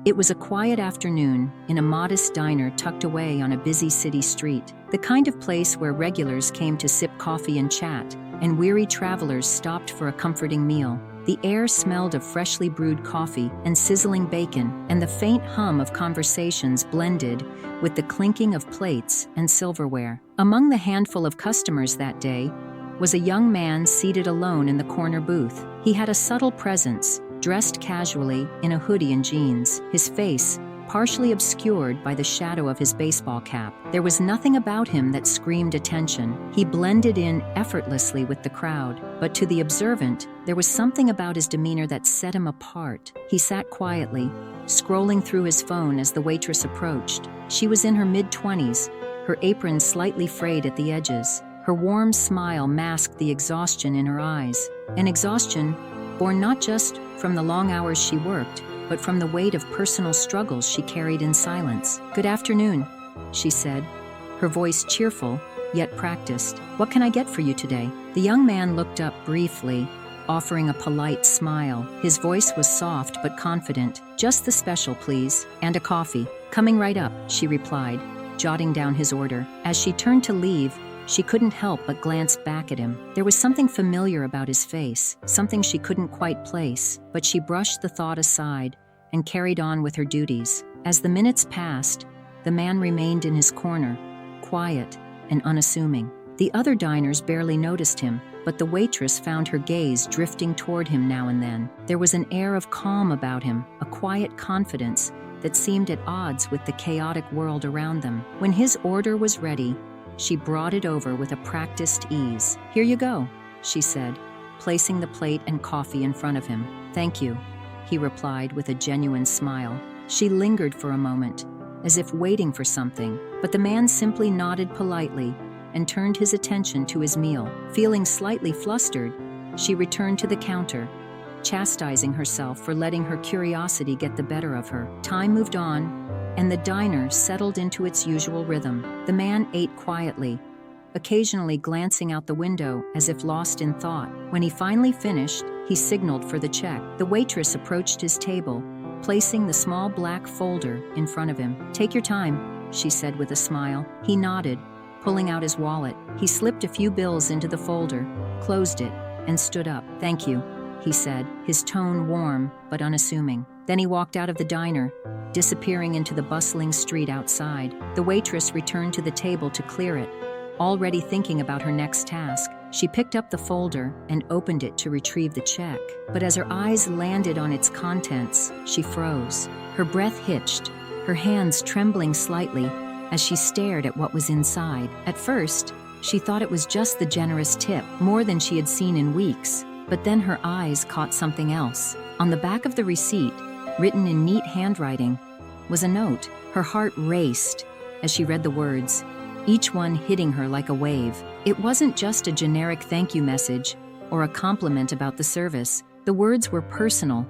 It was a quiet afternoon in a modest diner tucked away on a busy city street, the kind of place where regulars came to sip coffee and chat, and weary travelers stopped for a comforting meal. The air smelled of freshly brewed coffee and sizzling bacon, and the faint hum of conversations blended with the clinking of plates and silverware. Among the handful of customers that day was a young man seated alone in the corner booth. He had a subtle presence, dressed casually in a hoodie and jeans, his face partially obscured by the shadow of his baseball cap. There was nothing about him that screamed attention. He blended in effortlessly with the crowd, but to the observant, there was something about his demeanor that set him apart. He sat quietly, scrolling through his phone as the waitress approached. She was in her mid-20s, her apron slightly frayed at the edges. Her warm smile masked the exhaustion in her eyes, an exhaustion born not just from the long hours she worked, but from the weight of personal struggles she carried in silence. "Good afternoon," she said, her voice cheerful, yet practiced. "What can I get for you today?" The young man looked up briefly, offering a polite smile. His voice was soft but confident. "Just the special, please, and a coffee." "Coming right up," she replied, jotting down his order. As she turned to leave, she couldn't help but glance back at him. There was something familiar about his face, something she couldn't quite place, but she brushed the thought aside and carried on with her duties. As the minutes passed, the man remained in his corner, quiet and unassuming. The other diners barely noticed him, but the waitress found her gaze drifting toward him now and then. There was an air of calm about him, a quiet confidence that seemed at odds with the chaotic world around them. When his order was ready, she brought it over with a practiced ease. "Here you go," she said, placing the plate and coffee in front of him. "Thank you," he replied with a genuine smile. She lingered for a moment, as if waiting for something, but the man simply nodded politely and turned his attention to his meal. Feeling slightly flustered, she returned to the counter, chastising herself for letting her curiosity get the better of her. Time moved on, and the diner settled into its usual rhythm. The man ate quietly, occasionally glancing out the window as if lost in thought. When he finally finished, he signaled for the check. The waitress approached his table, placing the small black folder in front of him. "Take your time," she said with a smile. He nodded, pulling out his wallet. He slipped a few bills into the folder, closed it, and stood up. "Thank you," he said, his tone warm but unassuming. Then he walked out of the diner, disappearing into the bustling street outside. The waitress returned to the table to clear it, already thinking about her next task. She picked up the folder and opened it to retrieve the check. But as her eyes landed on its contents, she froze. Her breath hitched, her hands trembling slightly as she stared at what was inside. At first, she thought it was just the generous tip, more than she had seen in weeks. But then her eyes caught something else. On the back of the receipt, written in neat handwriting, was a note. Her heart raced as she read the words, each one hitting her like a wave. It wasn't just a generic thank you message or a compliment about the service. The words were personal,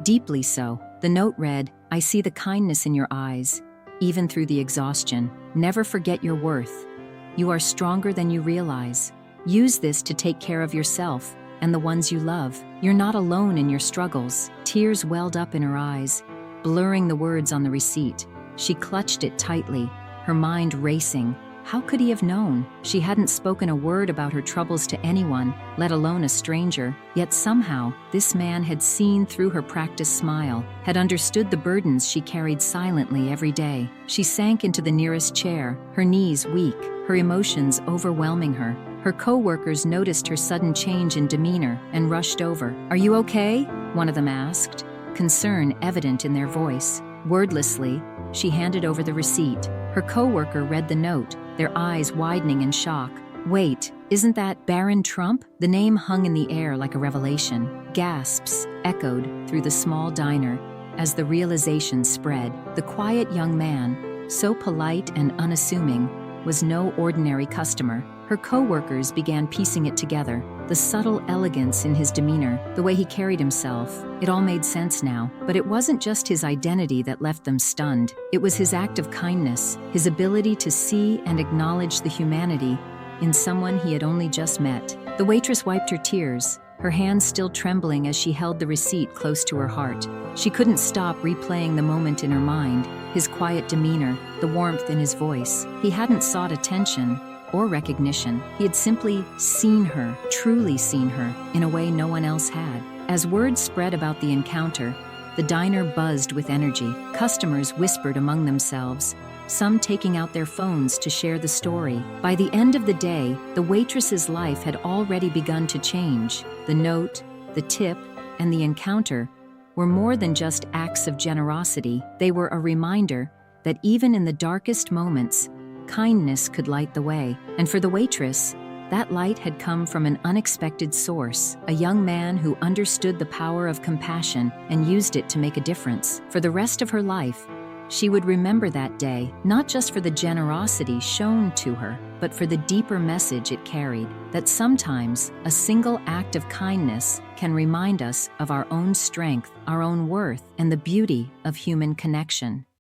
deeply so. The note read, "I see the kindness in your eyes, even through the exhaustion. Never forget your worth. You are stronger than you realize. Use this to take care of yourself and the ones you love. You're not alone in your struggles." Tears welled up in her eyes, blurring the words on the receipt. She clutched it tightly, her mind racing. How could he have known? She hadn't spoken a word about her troubles to anyone, let alone a stranger. Yet somehow, this man had seen through her practiced smile, had understood the burdens she carried silently every day. She sank into the nearest chair, her knees weak, her emotions overwhelming her. Her co-workers noticed her sudden change in demeanor and rushed over. "Are you okay?" one of them asked, concern evident in their voice. Wordlessly, she handed over the receipt. Her co-worker read the note, their eyes widening in shock. "Wait, isn't that Barron Trump?" The name hung in the air like a revelation. Gasps echoed through the small diner as the realization spread. The quiet young man, so polite and unassuming, was no ordinary customer. Her co-workers began piecing it together. The subtle elegance in his demeanor, the way he carried himself, it all made sense now. But it wasn't just his identity that left them stunned. It was his act of kindness, his ability to see and acknowledge the humanity in someone he had only just met. The waitress wiped her tears, her hands still trembling as she held the receipt close to her heart. She couldn't stop replaying the moment in her mind, his quiet demeanor, the warmth in his voice. He hadn't sought attention or recognition. He had simply seen her, truly seen her, in a way no one else had. As word spread about the encounter, the diner buzzed with energy. Customers whispered among themselves, some taking out their phones to share the story. By the end of the day, the waitress's life had already begun to change. The note, the tip, and the encounter were more than just acts of generosity. They were a reminder that even in the darkest moments, kindness could light the way. And for the waitress, that light had come from an unexpected source, a young man who understood the power of compassion and used it to make a difference. For the rest of her life, she would remember that day, not just for the generosity shown to her, but for the deeper message it carried, that sometimes a single act of kindness can remind us of our own strength, our own worth, and the beauty of human connection.